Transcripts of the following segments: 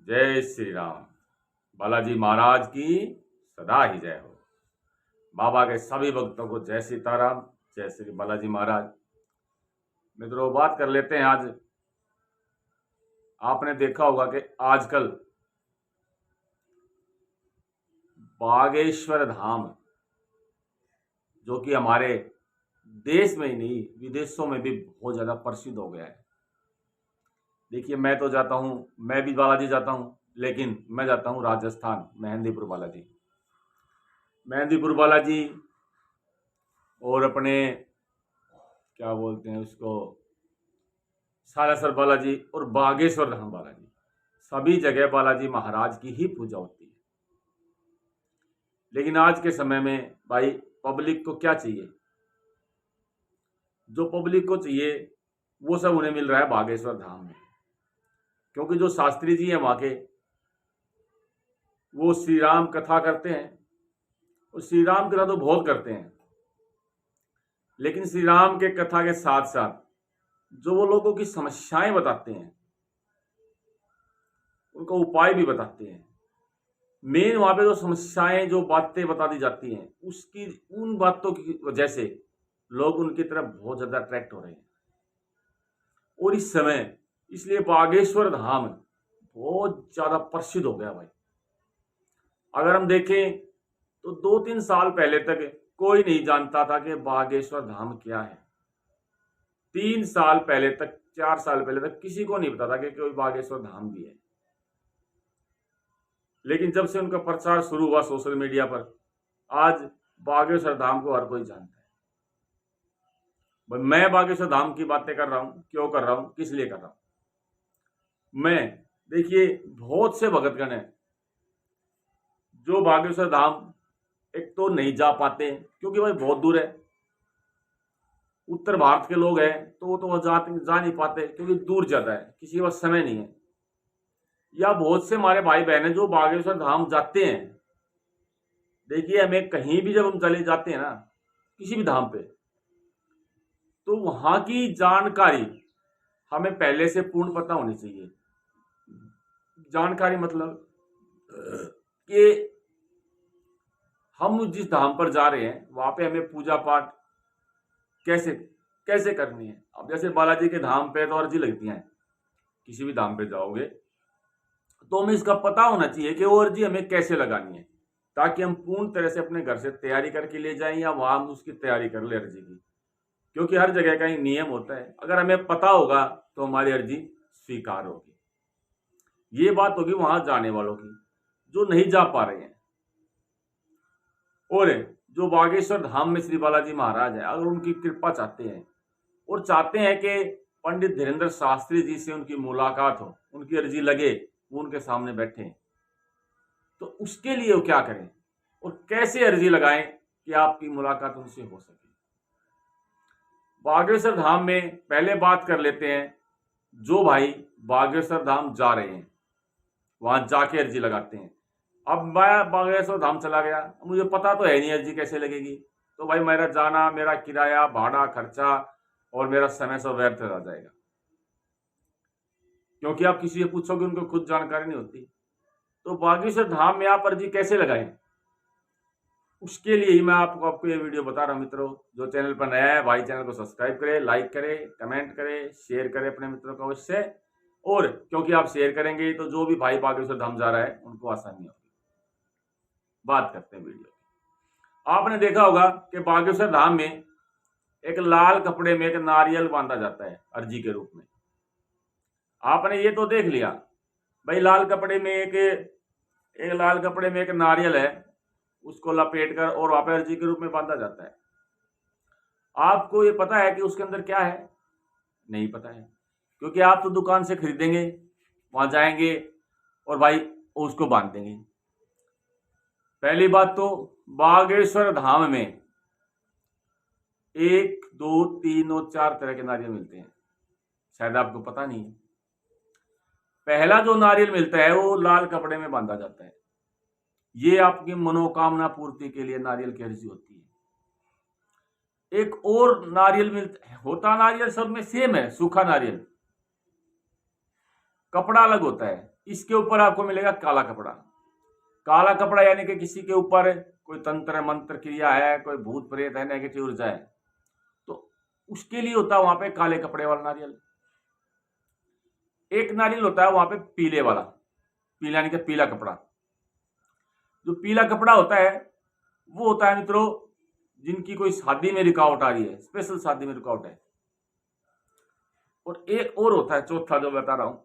जय श्री राम। बालाजी महाराज की सदा ही जय हो। बाबा के सभी भक्तों को जय सीताराम, जय श्री बालाजी महाराज। मित्रों, बात कर लेते हैं आज। आपने देखा होगा कि आजकल बागेश्वर धाम, जो कि हमारे देश में ही नहीं विदेशों में भी बहुत ज्यादा प्रसिद्ध हो गया है। देखिए, मैं तो जाता हूँ, मैं भी बालाजी जाता हूँ, लेकिन मैं जाता हूँ राजस्थान, मेहंदीपुर बालाजी। मेहंदीपुर बालाजी और अपने क्या बोलते हैं उसको, सालासर बालाजी और बागेश्वर धाम बालाजी, सभी जगह बालाजी महाराज की ही पूजा होती है। लेकिन आज के समय में भाई पब्लिक को क्या चाहिए? जो पब्लिक को चाहिए वो सब उन्हें मिल रहा है बागेश्वर धाम में, क्योंकि जो शास्त्री जी हैं वहां के, वो श्री राम कथा करते हैं। और श्री राम कथा तो बहुत करते हैं, लेकिन श्री राम के कथा के साथ साथ जो वो लोगों की समस्याएं बताते हैं, उनका उपाय भी बताते हैं। मेन वहां पे जो समस्याएं, जो बातें बता दी जाती हैं, उसकी उन बातों की वजह से लोग उनकी तरफ बहुत ज्यादा अट्रैक्ट हो रहे हैं। और इस समय इसलिए बागेश्वर धाम बहुत ज्यादा प्रसिद्ध हो गया भाई। अगर हम देखें तो 2-3 साल पहले तक कोई नहीं जानता था कि बागेश्वर धाम क्या है। 3 साल पहले तक, 4 साल पहले तक किसी को नहीं पता था कि कोई बागेश्वर धाम भी है। लेकिन जब से उनका प्रचार शुरू हुआ सोशल मीडिया पर, आज बागेश्वर धाम को हर कोई जानता है। मैं बागेश्वर धाम की बातें कर रहा हूं, क्यों कर रहा हूं, किस लिए कर रहा हूं? मैं, देखिए, बहुत से भगतगण हैं जो बागेश्वर धाम एक तो नहीं जा पाते क्योंकि भाई बहुत दूर है। उत्तर भारत के लोग हैं तो वो तो जा नहीं पाते क्योंकि दूर ज्यादा है, किसी के पास समय नहीं है। या बहुत से हमारे भाई बहन हैं जो बागेश्वर धाम जाते हैं। देखिए, हमें कहीं भी जब हम चले जाते हैं ना, किसी भी धाम पे, तो वहां की जानकारी हमें पहले से पूर्ण पता होनी चाहिए। जानकारी मतलब कि हम जिस धाम पर जा रहे हैं वहां पे हमें पूजा पाठ कैसे कैसे करनी है। अब जैसे बालाजी के धाम पे तो अर्जी लगती है, किसी भी धाम पे जाओगे तो हमें इसका पता होना चाहिए कि वो अर्जी हमें कैसे लगानी है, ताकि हम पूर्ण तरह से अपने घर से तैयारी करके ले जाएं या वहां हम उसकी तैयारी कर ले अर्जी की। क्योंकि हर जगह का एक नियम होता है, अगर हमें पता होगा तो हमारी अर्जी स्वीकार होगी। ये बात होगी वहां जाने वालों की, जो नहीं जा पा रहे हैं। और जो बागेश्वर धाम में श्री बालाजी महाराज है, अगर उनकी कृपा चाहते हैं और चाहते हैं कि पंडित धीरेन्द्र शास्त्री जी से उनकी मुलाकात हो, उनकी अर्जी लगे, वो उनके सामने बैठे, तो उसके लिए वो क्या करें और कैसे अर्जी लगाएं कि आपकी मुलाकात उनसे हो सके। बागेश्वर धाम में पहले बात कर लेते हैं, जो भाई बागेश्वर धाम जा रहे हैं वहां जाके अर्जी लगाते हैं। अब मैं बागेश्वर धाम चला गया, मुझे पता तो है नहीं अर्जी कैसे लगेगी, तो भाई मेरा जाना, मेरा किराया, भाड़ा, खर्चा और मेरा समय सब व्यर्थ हो जाएगा। क्योंकि आप किसी से पूछोगे, उनको खुद जानकारी नहीं होती। तो बागेश्वर धाम में आप अर्जी कैसे लगाएं, उसके लिए ही मैं आपको ये वीडियो बता रहा हूं। मित्रों, जो चैनल पर नया है भाई, चैनल को सब्सक्राइब करें, लाइक करें, कमेंट करें, शेयर करें अपने मित्रों को अवश्य। और क्योंकि आप शेयर करेंगे तो जो भी भाई बागेश्वर धाम जा रहा है उनको आसानी होगी। बात करते हैं वीडियो की। आपने देखा होगा कि बागेश्वर धाम में एक लाल कपड़े में एक नारियल बांधा जाता है अर्जी के रूप में। आपने ये तो देख लिया भाई, लाल कपड़े में एक लाल कपड़े में एक नारियल है, उसको लपेट कर और वहां पर अर्जी के रूप में बांधा जाता है। आपको ये पता है कि उसके अंदर क्या है? नहीं पता है, क्योंकि आप तो दुकान से खरीदेंगे, वहां जाएंगे और भाई उसको बांध देंगे। पहली बात तो बागेश्वर धाम में 1, 2, 3 और 4 तरह के नारियल मिलते हैं, शायद आपको पता नहीं है। पहला जो नारियल मिलता है वो लाल कपड़े में बांधा जाता है। ये आपकी मनोकामना पूर्ति के लिए नारियल की अर्जी होती है। एक और नारियल मिलता है, होता नारियल सब में सेम है, सूखा नारियल। कपड़ा अलग होता है, इसके ऊपर आपको मिलेगा काला कपड़ा। काला कपड़ा यानी कि किसी के ऊपर कोई तंत्र मंत्र क्रिया है, कोई भूत प्रेत है, नेगेटिव ऊर्जा है, तो उसके लिए होता है वहां पे काले कपड़े वाला नारियल। एक नारियल होता है वहां पे पीले वाला, पीला यानी कि पीला कपड़ा। जो पीला कपड़ा होता है वो होता है मित्रों जिनकी कोई शादी में रुकावट आ रही है, स्पेशल शादी में रुकावट है। और एक और होता है चौथा जो बता रहा हूं,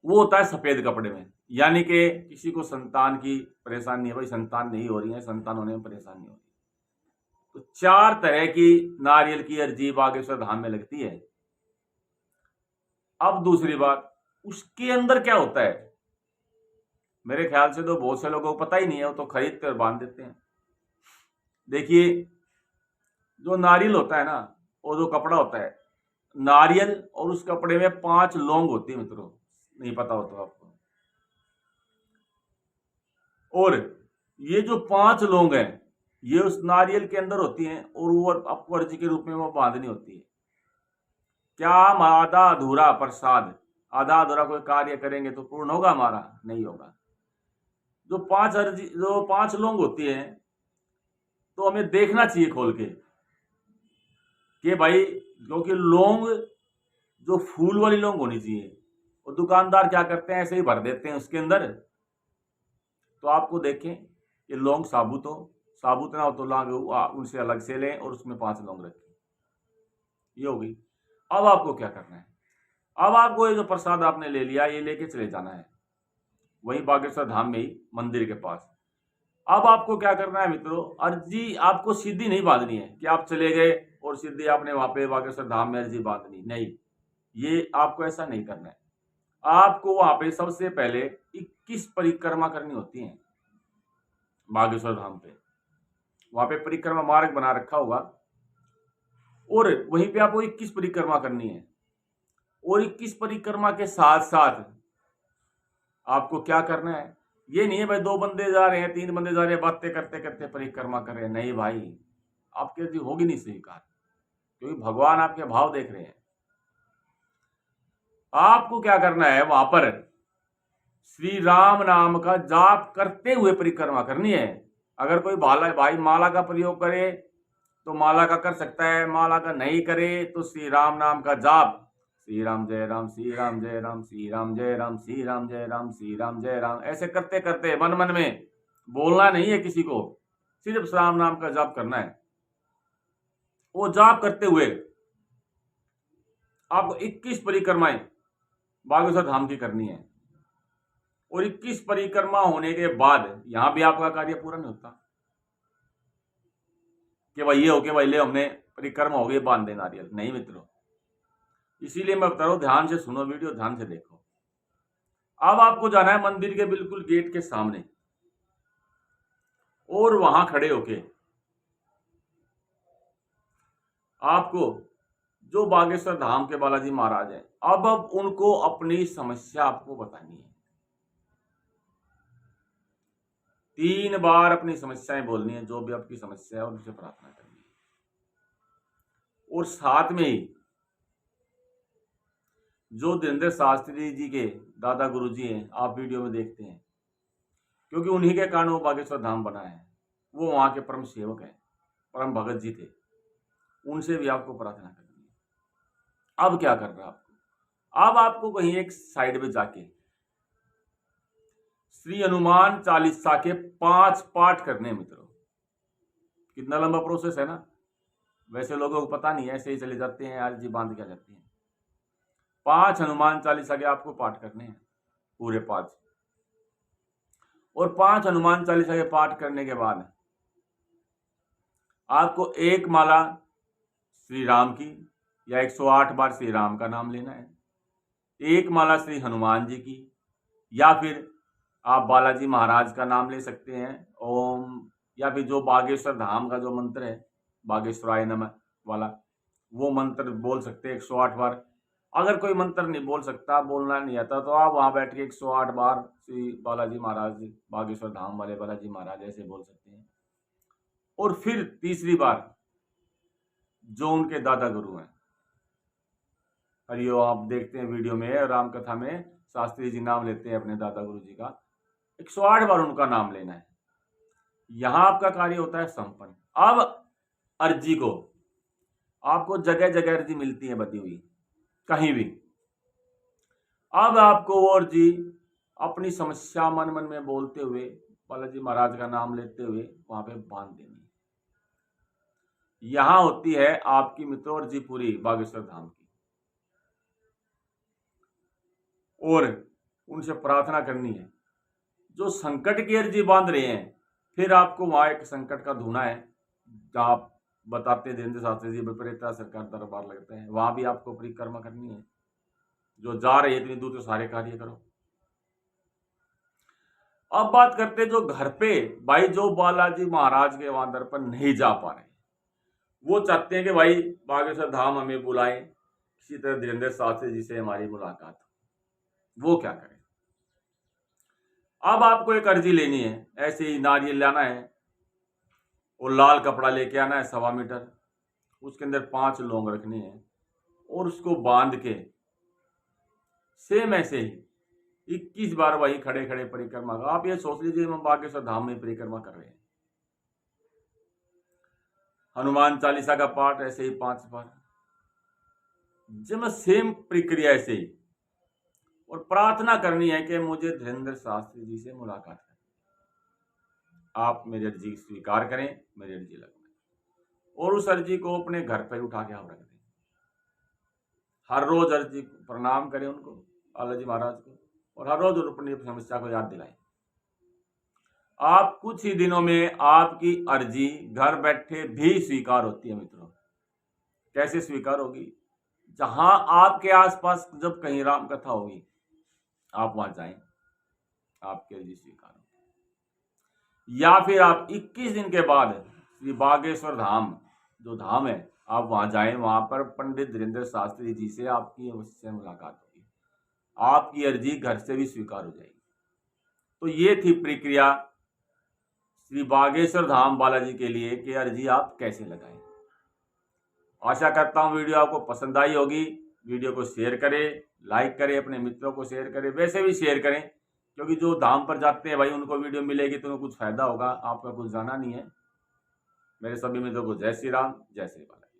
वो होता है सफेद कपड़े में, यानी कि किसी को संतान की परेशानी है, भाई संतान नहीं हो रही है, संतान होने में परेशानी हो रही है। तो 4 तरह की नारियल की अर्जी बागेश्वर धाम में लगती है। अब दूसरी बात, उसके अंदर क्या होता है, मेरे ख्याल से तो बहुत से लोगों को पता ही नहीं है, वो तो खरीद कर बांध देते हैं। देखिए, जो नारियल होता है ना, और जो कपड़ा होता है, नारियल और उस कपड़े में 5 लौंग होती है मित्रों, नहीं पता हो तो आपको। और ये जो 5 लौंग हैं, ये उस नारियल के अंदर होती हैं, और वो आपको अर्जी के रूप में वो बांधनी होती है। क्या हम आधा अधूरा प्रसाद, आधा अधूरा कोई कार्य करेंगे तो पूर्ण होगा हमारा? नहीं होगा। जो 5 लौंग होती हैं, तो हमें देखना चाहिए खोल के कि भाई, क्योंकि लौंग जो फूल वाली लौंग होनी चाहिए, और दुकानदार क्या करते हैं, ऐसे ही भर देते हैं उसके अंदर। तो आपको देखें कि लौंग साबुत हो, साबुत ना हो तो लौंग उनसे अलग से लें और उसमें 5 लौंग रखें। ये होगी। अब आपको क्या करना है, अब आपको ये जो प्रसाद आपने ले लिया, ये लेके चले जाना है वहीं बागेश्वर धाम में ही मंदिर के पास। अब आपको क्या करना है मित्रों, अर्जी आपको सीधी नहीं बांधनी है कि आप चले गए और सीधी आपने वहां पे बागेश्वर धाम में अर्जी बांधनी, नहीं, ये आपको ऐसा नहीं करना है। आपको वहां पे सबसे पहले 21 परिक्रमा करनी होती है बागेश्वर धाम पे। वहां पे परिक्रमा मार्ग बना रखा होगा, और वहीं पे आपको 21 परिक्रमा करनी है। और 21 परिक्रमा के साथ साथ आपको क्या करना है, ये नहीं है भाई 2 बंदे जा रहे हैं, 3 बंदे जा रहे हैं, बातें करते करते परिक्रमा कर रहे हैं, नहीं भाई, आपके अर्जी होगी नहीं स्वीकार, क्योंकि भगवान आपके भाव देख रहे हैं। आपको क्या करना है, वहां पर श्री राम नाम का जाप करते हुए परिक्रमा करनी है। अगर कोई भाई माला का प्रयोग करे तो माला का कर सकता है, माला का नहीं करे तो श्री राम नाम का जाप, श्री राम जय राम, श्री राम जय राम, श्री राम जय राम, श्री राम जय राम, श्री राम जय राम, ऐसे करते करते मन मन में बोलना नहीं है किसी को, सिर्फ राम नाम का जाप करना है। वो जाप करते हुए आपको 21 परिक्रमाएं बागेश्वर धाम की करनी है। और 21 परिक्रमा होने के बाद यहां भी आपका कार्य पूरा नहीं होता कि भाई ये हो के भाई ले हमने परिक्रमा हो गई, बांध दे नारियल, नहीं मित्रों। इसीलिए मैं बता रहा हूं, ध्यान से सुनो वीडियो, ध्यान से देखो। अब आपको जाना है मंदिर के बिल्कुल गेट के सामने, और वहां खड़े होके आपको जो बागेश्वर धाम के बालाजी महाराज हैं, अब उनको अपनी समस्या आपको बतानी है। 3 बार अपनी समस्याएं बोलनी है, जो भी आपकी समस्या है उनसे प्रार्थना करनी है। और साथ में ही जो धीरेन्द्र शास्त्री जी के दादा गुरु जी हैं, आप वीडियो में देखते हैं, क्योंकि उन्हीं के कारण वो बागेश्वर धाम बना है, वो वहां के परम सेवक हैं, परम भगत जी थे, उनसे भी आपको प्रार्थना करनी है। अब क्या करना है आपको, अब आपको कहीं एक साइड में जाके श्री हनुमान चालीसा के 5 पाठ करने हैं मित्रों। कितना लंबा प्रोसेस है ना, वैसे लोगों को पता नहीं है, ऐसे ही चले जाते हैं, आज जी बांध क्या जाती है। 5 हनुमान चालीसा के आपको पाठ करने हैं, पूरे 5। और 5 हनुमान चालीसा के पाठ करने के बाद आपको एक माला श्री राम की, या 108 बार श्री राम का नाम लेना है, एक माला श्री हनुमान जी की, या फिर आप बालाजी महाराज का नाम ले सकते हैं ओम, या फिर जो बागेश्वर धाम का जो मंत्र है बागेश्वराय नमः वाला, वो मंत्र बोल सकते हैं 108 बार। अगर कोई मंत्र नहीं बोल सकता, बोलना नहीं आता, तो आप वहां बैठ के 108 बार श्री बालाजी महाराज, बागेश्वर धाम वाले बालाजी महाराज ऐसे बोल सकते हैं। और फिर तीसरी बार जो उनके दादा गुरु हैं, हरिओ आप देखते हैं वीडियो में, राम कथा में शास्त्री जी नाम लेते हैं अपने दादा गुरु जी का, 108 बार उनका नाम लेना है। यहां आपका कार्य होता है संपन्न। अब अर्जी को आपको जगह जगह अर्जी मिलती है बदी हुई, कहीं भी। अब आपको वो अर्जी अपनी समस्या मन मन में बोलते हुए, बालाजी महाराज का नाम लेते हुए वहां पे बांध देनी। यहां होती है आपकी मित्रों अर्जी पूरी बागेश्वर धाम की। और उनसे प्रार्थना करनी है। जो संकट की अर्जी बांध रहे हैं, फिर आपको वहां एक संकट का धुना है, जहां आप बताते हैं धीरेन्द्र शास्त्री जी विपरीता सरकार दरबार लगते हैं, वहां भी आपको परिक्रमा करनी है। जो जा रही है इतनी दूर, तो सारे कार्य करो। अब बात करते जो घर पे भाई, जो बालाजी महाराज के वहां दर पर नहीं जा पा रहे, वो चाहते हैं कि भाई बागेश्वर धाम हमें बुलाए, किसी तरह धीरेन्द्र शास्त्री जी से हमारी मुलाकात हो। वो क्या करें? अब आपको एक अर्जी लेनी है, ऐसे ही नारियल लाना है और लाल कपड़ा लेके आना है 1.25 मीटर, उसके अंदर 5 लौंग रखनी है और उसको बांध के सेम ऐसे ही 21 बार वही खड़े खड़े परिक्रमा का। आप ये सोच लीजिए हम बागेश्वर धाम में परिक्रमा कर रहे हैं। हनुमान चालीसा का पाठ ऐसे ही 5 बार, जब सेम प्रक्रिया ऐसे ही, और प्रार्थना करनी है कि मुझे धीरेन्द्र शास्त्री जी से मुलाकात करें, आप मेरी अर्जी स्वीकार करें, मेरी अर्जी लगवाएं, और उस अर्जी को अपने घर पर उठा के आप रख दें। हर रोज अर्जी प्रणाम करें उनको, बालाजी महाराज को, और हर रोज अपनी समस्या को याद दिलाएं। आप कुछ ही दिनों में आपकी अर्जी घर बैठे भी स्वीकार होती है मित्रों। कैसे स्वीकार होगी? जहां आपके आसपास जब कहीं राम कथा होगी, आप वहां जाएं, आपकी अर्जी स्वीकार होगी। या फिर आप 21 दिन के बाद श्री बागेश्वर धाम जो धाम है, आप वहां जाएं, वहां पर पंडित धीरेन्द्र शास्त्री जी से आपकी अवश्य मुलाकात होगी, आपकी अर्जी घर से भी स्वीकार हो जाएगी। तो ये थी प्रक्रिया श्री बागेश्वर धाम बालाजी के लिए कि अर्जी आप कैसे लगाएं। आशा करता हूं वीडियो आपको पसंद आई होगी। वीडियो को शेयर करें, लाइक करें, अपने मित्रों को शेयर करें, वैसे भी शेयर करें, क्योंकि जो धाम पर जाते हैं भाई उनको वीडियो मिलेगी तो उनको कुछ फायदा होगा, आपका कुछ जाना नहीं है। मेरे सभी मित्रों को जय श्री राम, जय श्री बालाजी।